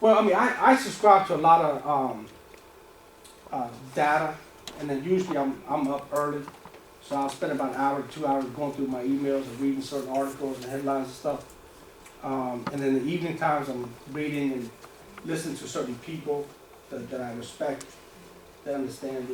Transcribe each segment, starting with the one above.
Well, I mean, I subscribe to a lot of data, and then usually I'm up early, so I'll spend about an hour, 2 hours going through my emails and reading certain articles and headlines and stuff. And then the evening times I'm reading and listening to certain people that I respect, that understand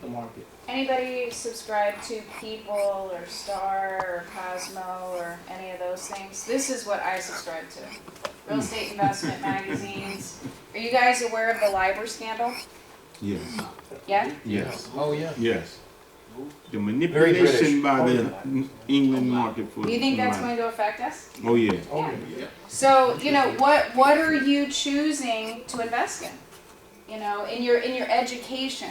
the market. Anybody subscribe to People or Star or Cosmo or any of those things? This is what I subscribe to. Real estate investment magazines. Are you guys aware of the LIBOR scandal? Yes. Yeah? Yes. Oh, yeah. Yes. The manipulation by the England market for. Do you think that's money. going to affect us? Oh yeah. Yeah. So, you know, what are you choosing to invest in? You know, in your education,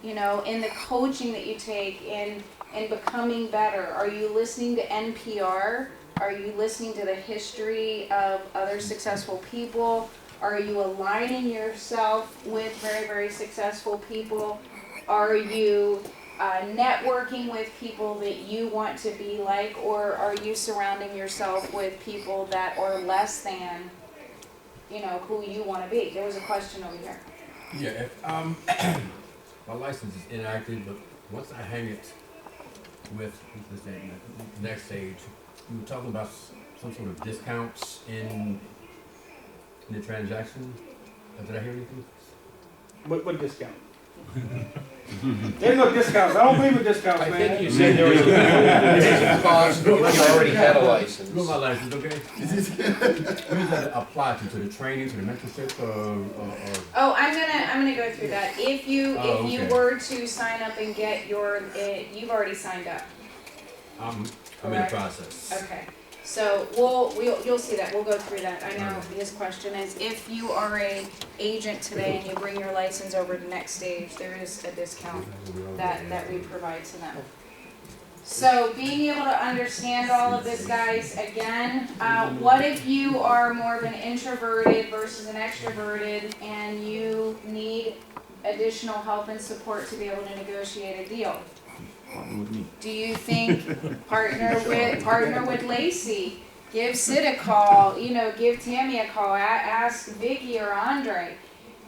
you know, in the coaching that you take, in becoming better. Are you listening to NPR? Are you listening to the history of other successful people? Are you aligning yourself with very, very successful people? Are you networking with people that you want to be like, or are you surrounding yourself with people that are less than, you know, who you want to be? There was a question over here. Yeah, if, my license is inactive, but once I hang it with the next stage, we were talking about some sort of discounts in the transaction. Did I hear anything? What discount? There's no discounts. I don't believe in discounts, I man. think you said there was a cost, but you already had a license. Go my license, okay? Who does that apply to the training, to the mentorship, or? Oh, I'm gonna go through that. If you okay. were to sign up and get your, you've already signed up. I'm in the Correct. process. Okay. So you'll see that. We'll go through that. I know his question is, if you are a agent today and you bring your license over to the next stage, there is a discount that we provide to them. So being able to understand all of this, guys, again, what if you are more of an introverted versus an extroverted and you need additional help and support to be able to negotiate a deal? With me. Do you think partner with Lacey, give Sid a call, you know, give Tammy a call, ask Vicky or Andre.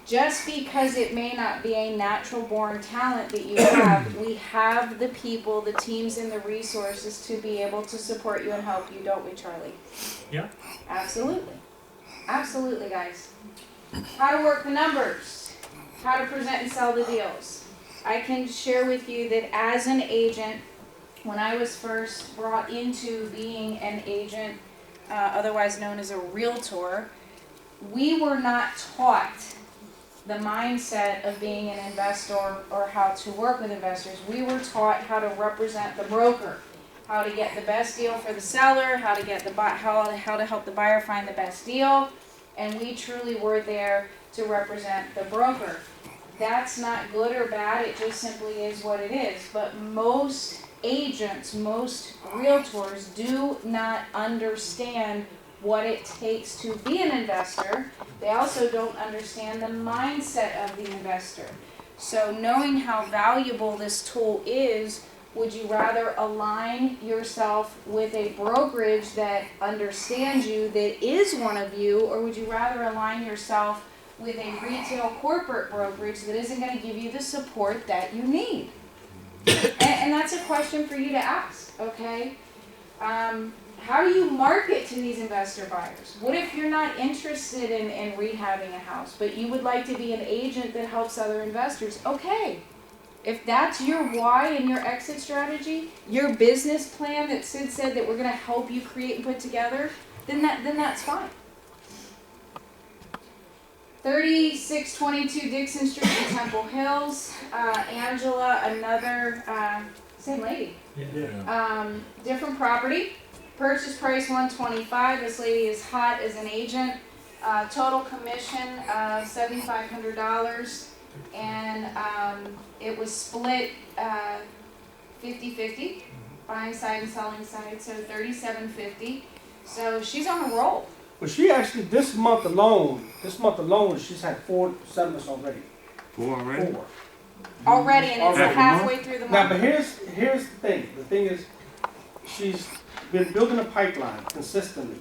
Just because it may not be a natural born talent that you have, we have the people, the teams, and the resources to be able to support you and help you, don't we, Charlie? Yeah. Absolutely. Absolutely, guys. How to work the numbers, how to present and sell the deals. I can share with you that as an agent, when I was first brought into being an agent, otherwise known as a realtor, we were not taught the mindset of being an investor or how to work with investors. We were taught how to represent the broker, how to get the best deal for the seller, how to get how to help the buyer find the best deal, and we truly were there to represent the broker. That's not good or bad, it just simply is what it is. But most agents, most realtors do not understand what it takes to be an investor. They also don't understand the mindset of the investor. So knowing how valuable this tool is, would you rather align yourself with a brokerage that understands you, that is one of you, or would you rather align yourself with a retail corporate brokerage that isn't going to give you the support that you need? And that's a question for you to ask, okay? How do you market to these investor buyers? What if you're not interested in rehabbing a house, but you would like to be an agent that helps other investors? Okay. If that's your why and your exit strategy, your business plan that Sid said that we're going to help you create and put together, then that's fine. 3622 Dixon Street in Temple Hills. Angela, another, same lady. Yeah. Different property. Purchase price $125. This lady is hot as an agent. Total commission $7,500. And it was split 50-50. Buying side and selling side. So $3,750. So she's on a roll. Well, she actually, this month alone, she's had 4 settlements already. 4 already? 4. Already, and it's Half a halfway through the month. Now, but here's the thing. The thing is, she's been building a pipeline consistently.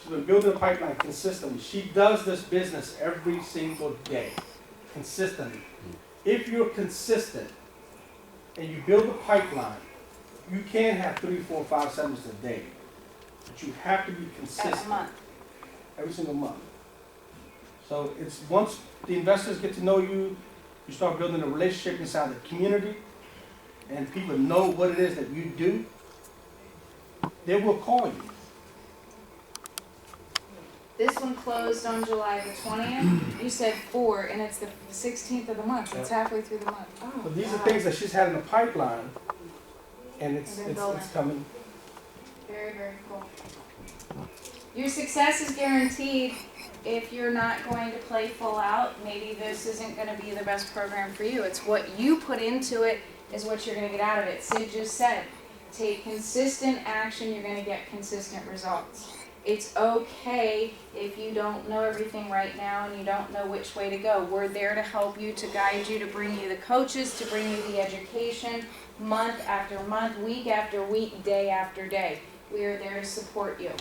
She's been building a pipeline consistently. She does this business every single day, consistently. If you're consistent and you build a pipeline, you can have 3, 4, 5 seminars a day, but you have to be consistent. Every month. Every single month. So it's once the investors get to know you, you start building a relationship inside the community, and people know what it is that you do, they will call you. This one closed on July the 20th. You said 4, and it's the 16th of the month. It's halfway through the month. Oh, But these are wow. things that she's had in the pipeline, and And then building. it's coming. Very, very cool. Your success is guaranteed if you're not going to play full out. Maybe this isn't going to be the best program for you. It's what you put into it is what you're going to get out of it. Sid just said, take consistent action, you're going to get consistent results. It's okay if you don't know everything right now and you don't know which way to go. We're there to help you, to guide you, to bring you the coaches, to bring you the education, month after month, week after week, day after day. We are there to support you.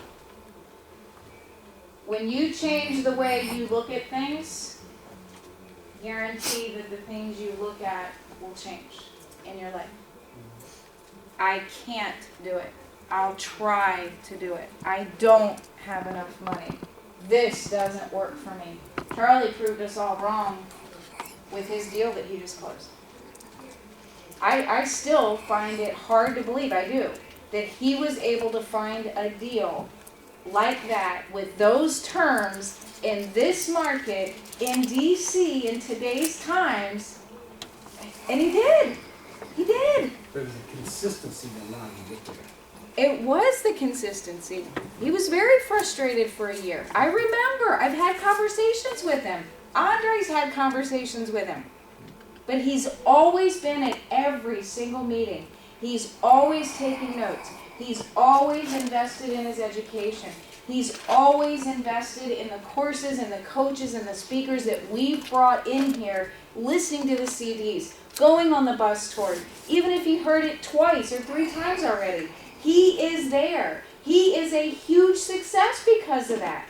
When you change the way you look at things, guarantee that the things you look at will change in your life. I can't do it. I'll try to do it. I don't have enough money. This doesn't work for me. Charlie proved us all wrong with his deal that he just closed. I still find it hard to believe, I do, that he was able to find a deal like that with those terms in this market in DC in today's times, and he did. He did. There's a consistency in line to get there. It was the consistency. He was very frustrated for a year. I remember. I've had conversations with him. Andre's had conversations with him. But he's always been at every single meeting. He's always taking notes. He's always invested in his education. He's always invested in the courses and the coaches and the speakers that we've brought in here, listening to the CDs, going on the bus tour, even if he heard it twice or 3 times already. He is there. He is a huge success because of that.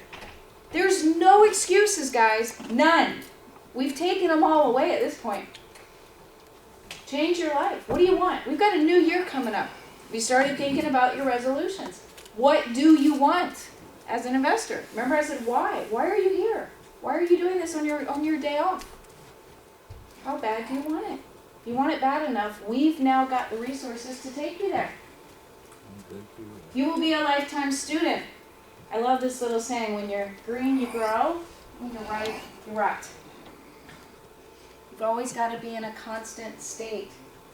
There's no excuses, guys. None. We've taken them all away at this point. Change your life. What do you want? We've got a new year coming up. We started thinking about your resolutions. What do you want as an investor? Remember I said why? Why are you here? Why are you doing this on your day off? How bad do you want it? If you want it bad enough, we've now got the resources to take you there. You will be a lifetime student. I love this little saying, when you're green, you grow. When you're right, you rot. You've always got to be in a constant state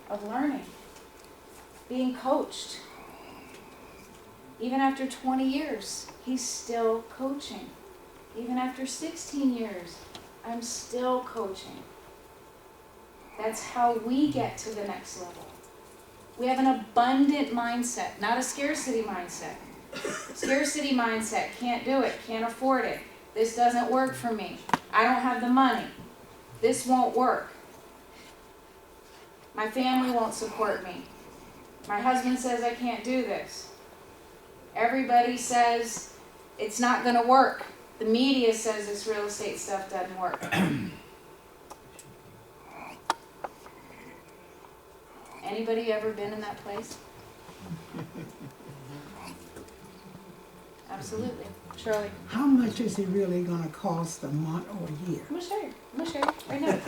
of learning, being coached. Even after 20 years, he's still coaching. Even after 16 years, I'm still coaching. That's how we get to the next level. We have an abundant mindset, not a scarcity mindset. Scarcity mindset, can't do it, can't afford it. This doesn't work for me. I don't have the money. This won't work. My family won't support me. My husband says I can't do this. Everybody says it's not going to work. The media says this real estate stuff doesn't work. Anybody ever been in that place? Absolutely. Shirley. How much is it really gonna cost a month or a year? I'm going to show you. I'm going to show you right now.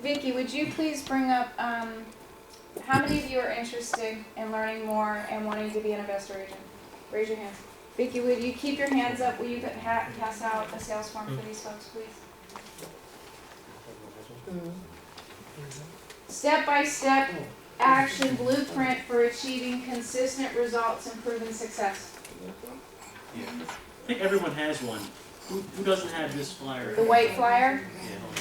Vicki, would you please bring up, how many of you are interested in learning more and wanting to be an investor agent? Raise your hands. Vicki, would you keep your hands up? Will you pass out a sales form for these folks, please? Step-by-step action blueprint for achieving consistent results and proven success. Yeah. I think everyone has one. Who doesn't have this flyer? The white flyer? Yeah, hold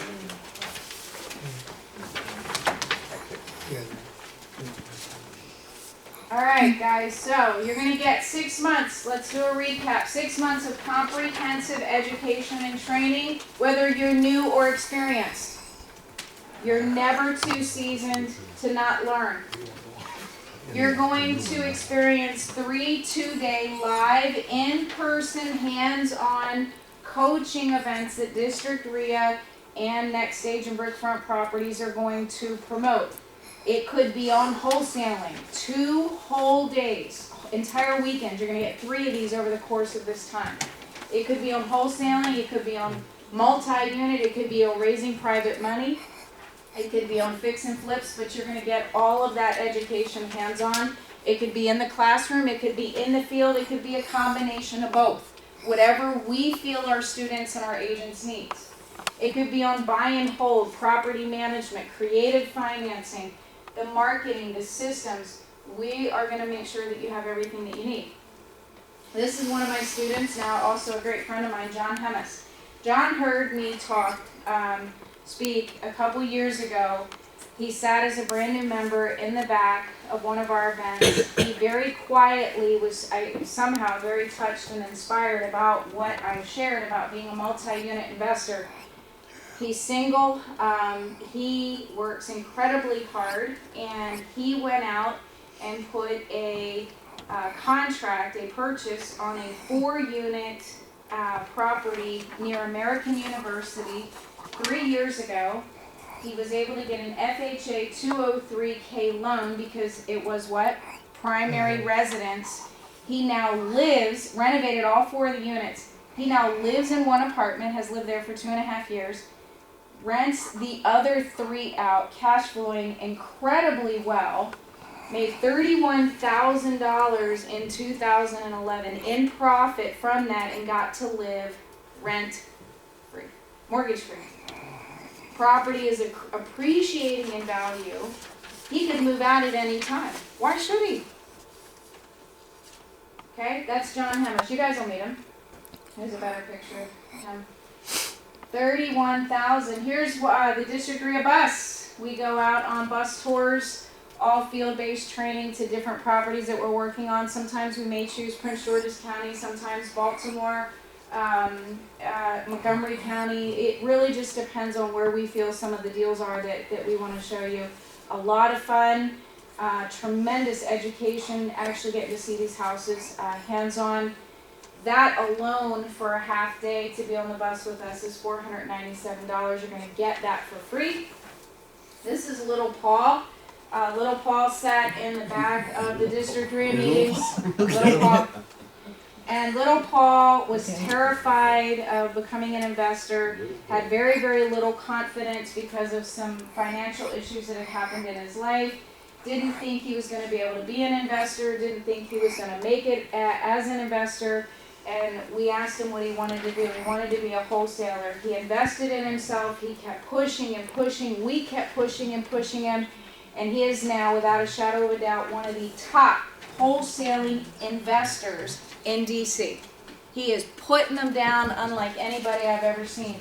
on. All right, guys, so you're going to get 6 months. Let's do a recap. 6 months of comprehensive education and training, whether you're new or experienced. You're never too seasoned to not learn. You're going to experience 3 two-day live, in-person, hands-on coaching events that District RIA and Next Stage and Brickfront Properties are going to promote. It could be on wholesaling, 2 whole days, entire weekend. You're going to get 3 of these over the course of this time. It could be on wholesaling, it could be on multi-unit, it could be on raising private money, it could be on fix and flips, but you're going to get all of that education hands-on. It could be in the classroom, it could be in the field, it could be a combination of both. Whatever we feel our students and our agents need. It could be on buy and hold, property management, creative financing, the marketing, the systems. We are going to make sure that you have everything that you need. This is one of my students, now also a great friend of mine, John Hameed. John heard me speak a couple years ago. He sat as a brand new member in the back of one of our events. He very quietly was somehow very touched and inspired about what I shared about being a multi-unit investor. He's single, he works incredibly hard, and he went out and put a contract, a purchase on a 4-unit property near American University 3 years ago. He was able to get an FHA 203K loan because it was what? Primary residence. He now lives, renovated all 4 of the units. He now lives in one apartment, has lived there for 2.5 years, rents the other 3 out, cash flowing incredibly well, made $31,000 in 2011 in profit from that, and got to live rent free, mortgage free. Property is appreciating in value. He could move out at any time. Why should he? Okay, that's John Hameed. You guys will meet him. Here's a better picture of him. 31,000. Here's the District RIA bus. We go out on bus tours, all field-based training to different properties that we're working on. Sometimes we may choose Prince George's County, sometimes Baltimore, Montgomery County. It really just depends on where we feel some of the deals are that we want to show you. A lot of fun, tremendous education, actually getting to see these houses hands-on. That alone for a half day to be on the bus with us is $497. You're going to get that for free. This is Little Paul. Little Paul sat in the back of the District RIA meetings. Little Paul was terrified of becoming an investor, had very, very little confidence because of some financial issues that had happened in his life, didn't think he was going to be able to be an investor, didn't think he was going to make it as an investor, and we asked him what he wanted to do. He wanted to be a wholesaler. He invested in himself, he kept pushing and pushing, we kept pushing and pushing him, and he is now, without a shadow of a doubt, one of the top wholesaling investors in DC. He is putting them down unlike anybody I've ever seen.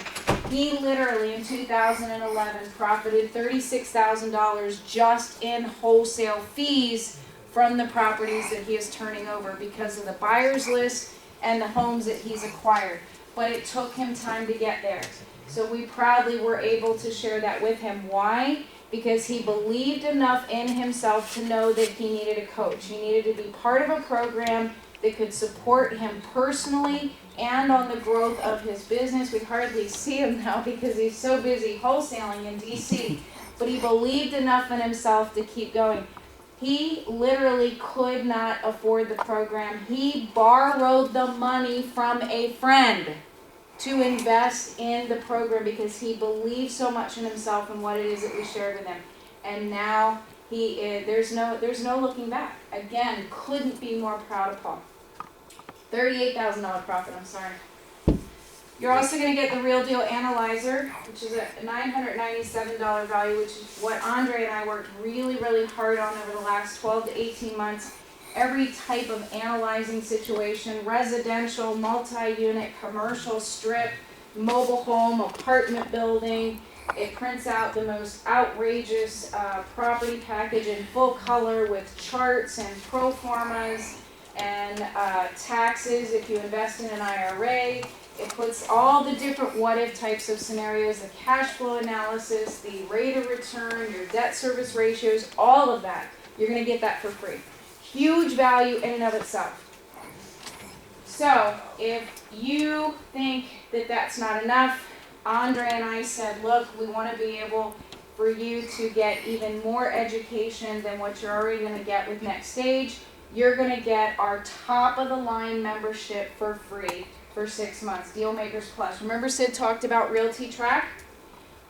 He literally in 2011 profited $36,000 just in wholesale fees from the properties that he is turning over because of the buyer's list and the homes that he's acquired. But it took him time to get there. So we proudly were able to share that with him. Why? Because he believed enough in himself to know that he needed a coach. He needed to be part of a program that could support him personally and on the growth of his business. We hardly see him now because he's so busy wholesaling in DC, but he believed enough in himself to keep going. He literally could not afford the program. He borrowed the money from a friend to invest in the program because he believed so much in himself and what it is that we shared with him. And now he is, there's no looking back. Again, couldn't be more proud of Paul. $38,000 profit, I'm sorry. You're also going to get the Real Deal Analyzer, which is a $997 value, which is what Andre and I worked really, really hard on over the last 12 to 18 months. Every type of analyzing situation, residential, multi-unit, commercial, strip, mobile home, apartment building. It prints out the most outrageous property package in full color with charts and pro formas and taxes if you invest in an IRA. It puts all the different what-if types of scenarios, the cash flow analysis, the rate of return, your debt service ratios, all of that. You're gonna get that for free. Huge value in and of itself. So, if you think that that's not enough, Andre and I said, look, we want to be able for you to get even more education than what you're already going to get with Next Stage. You're going to get our top of the line membership for free for 6 months, Deal Makers Plus. Remember Sid talked about Realty Track?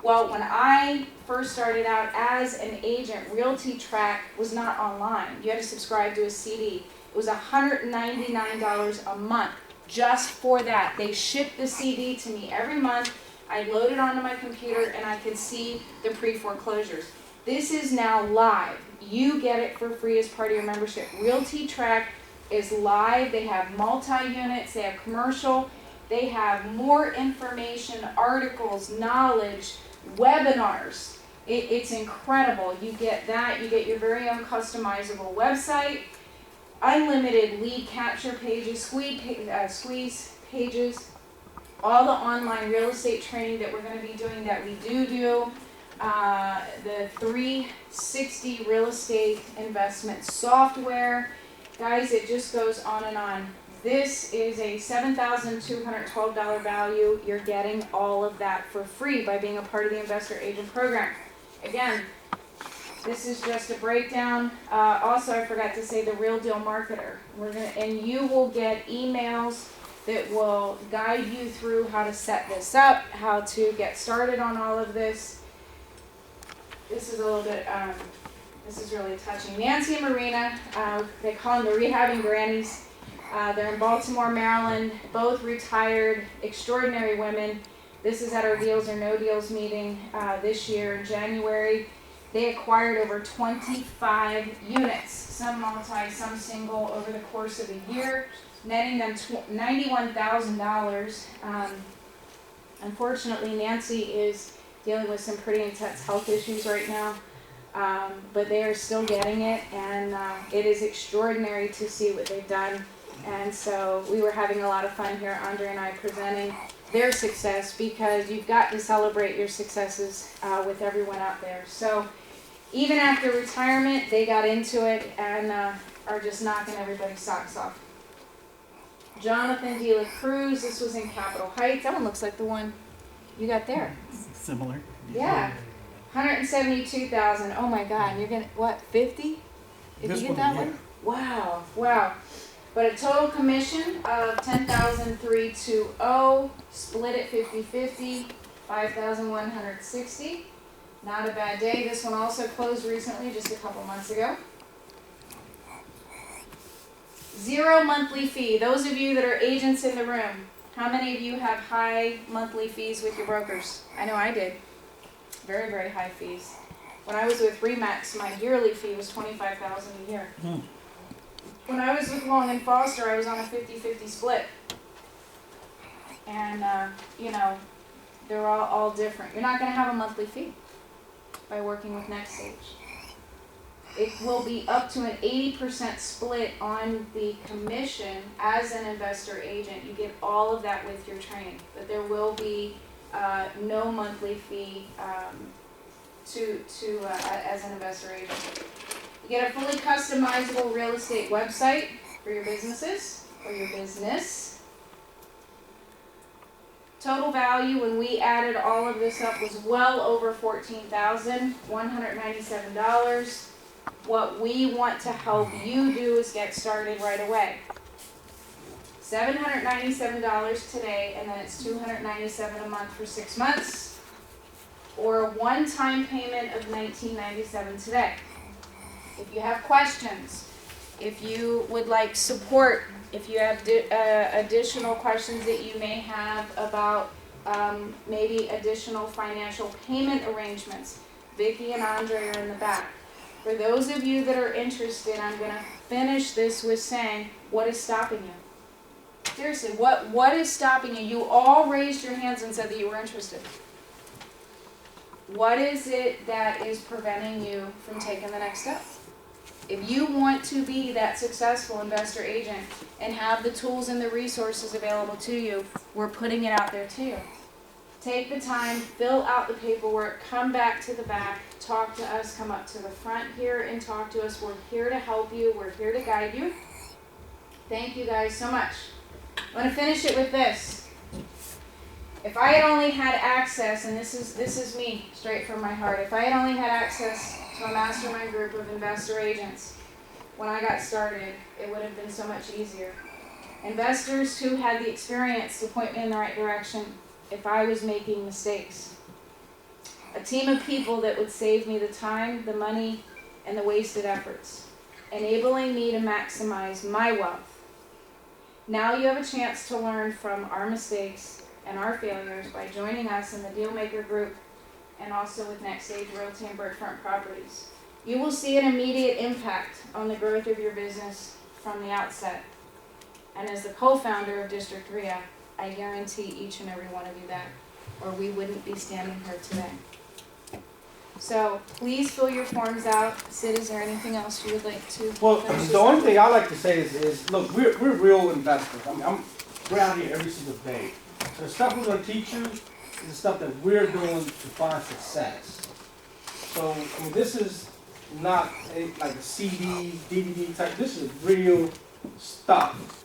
Well, when I first started out as an agent, Realty Track was not online. You had to subscribe to a CD. It was $199 a month just for that. They shipped the CD to me every month. I load it onto my computer and I could see the pre-foreclosures. This is now live. You get it for free as part of your membership. Realty Track is live. They have multi-units, they have commercial, they have more information, articles, knowledge, webinars. It's incredible. You get that, you get your very own customizable website, unlimited lead capture pages, squeeze pages, all the online real estate training that we're going to be doing that we do, the 360 real estate investment software. Guys, it just goes on and on. This is a $7,212 value. You're getting all of that for free by being a part of the Investor Agent Program. Again, this is just a breakdown. Also, I forgot to say the Real Deal Marketer. And you will get emails that will guide you through how to set this up, how to get started on all of this. This is a little bit, this is really touching. Nancy and Marina, they call them the Rehabbing Grannies. They're in Baltimore, Maryland, both retired, extraordinary women. This is at our Deals or No Deals meeting this year in January. They acquired over 25 units, some multi, some single, over the course of a year, netting them $91,000. Unfortunately, Nancy is dealing with some pretty intense health issues right now, but they are still getting it, and it is extraordinary to see what they've done. And so we were having a lot of fun here, Andre and I, presenting their success, because you've got to celebrate your successes with everyone out there. So even after retirement, they got into it and are just knocking everybody's socks off. Jonathan De La Cruz, this was in Capitol Heights. That one looks like the one you got there. Similar. Yeah, 172,000. Oh my God, you're gonna, what, 50? If This you get one, that yeah. one? Wow, wow. But a total commission of $10,320, split it 50-50, $5,160. Not a bad day. This one also closed recently, just a couple months ago. 0 monthly fee. Those of you that are agents in the room, how many of you have high monthly fees with your brokers? I know I did. Very, very high fees. When I was with Remax, my yearly fee was $25,000 a year. When I was with Long and Foster, I was on a 50-50 split. And, you know, they're all different. You're not going to have a monthly fee by working with Next Stage. It will be up to an 80% split on the commission as an investor agent. You get all of that with your training, but there will be no monthly fee as an investor agent. You get a fully customizable real estate website for your businesses, or your business. Total value when we added all of this up was well over $14,197. What we want to help you do is get started right away. $797 today, and then it's $297 a month for 6 months, or a one-time payment of $1997 today. If you have questions, if you would like support, if you have additional questions that you may have about maybe additional financial payment arrangements, Vicki and Andre are in the back. For those of you that are interested, I'm going to finish this with saying, what is stopping you? Seriously, what is stopping you? You all raised your hands and said that you were interested. What is it that is preventing you from taking the next step? If you want to be that successful investor agent and have the tools and the resources available to you, we're putting it out there to you. Take the time, fill out the paperwork, come back to the back, talk to us, come up to the front here and talk to us. We're here to help you. We're here to guide you. Thank you guys so much. I'm going to finish it with this. If I had only had access, and this is me, straight from my heart, if I had only had access to a mastermind group of investor agents when I got started, it would have been so much easier. Investors who had the experience to point me in the right direction if I was making mistakes. A team of people that would save me the time, the money, and the wasted efforts, enabling me to maximize my wealth. Now you have a chance to learn from our mistakes and our failures by joining us in the Dealmaker Group and also with Next Stage Realty and Brickfront Properties. You will see an immediate impact on the growth of your business from the outset. And as the co-founder of District RIA, I guarantee each and every one of you that, or we wouldn't be standing here today. So please fill your forms out. Sid, is there anything else you would like to? Well, the only thing I like to say is look, we're real investors. I mean, we're out here every single day. So the stuff we're going to teach you is the stuff that we're doing to find success. So, I mean, this is not like a CD, DVD type. This is real stuff.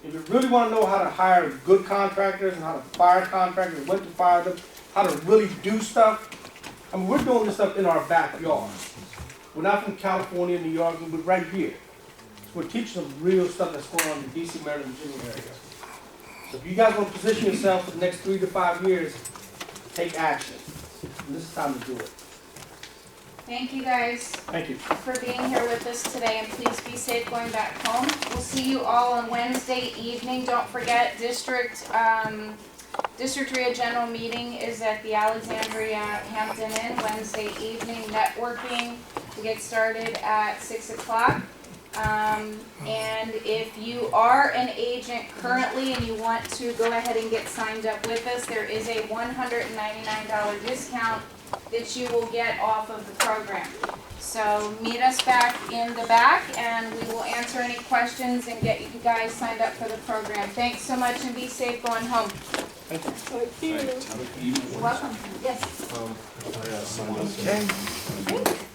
If you really want to know how to hire good contractors and how to fire contractors, when to fire them, how to really do stuff, I mean, we're doing this stuff in our backyard. We're not from California, New York, we're right here. So we're teaching them real stuff that's going on in the DC, Maryland, Virginia area. So if you guys want to position yourself for the next 3 to 5 years, take action. And this is time to do it. Thank you guys Thank you. for being here with us today, and please be safe going back home. We'll see you all on Wednesday evening. Don't forget, District RIA General Meeting is at the Alexandria Hampton Inn Wednesday evening. Networking to get started at 6 o'clock. And if you are an agent currently and you want to go ahead and get signed up with us, there is a $199 discount that you will get off of the program. So meet us back in the back and we will answer any questions and get you guys signed up for the program. Thanks so much and be safe going home. Thank you. You're welcome. Yes. I signed up. Great.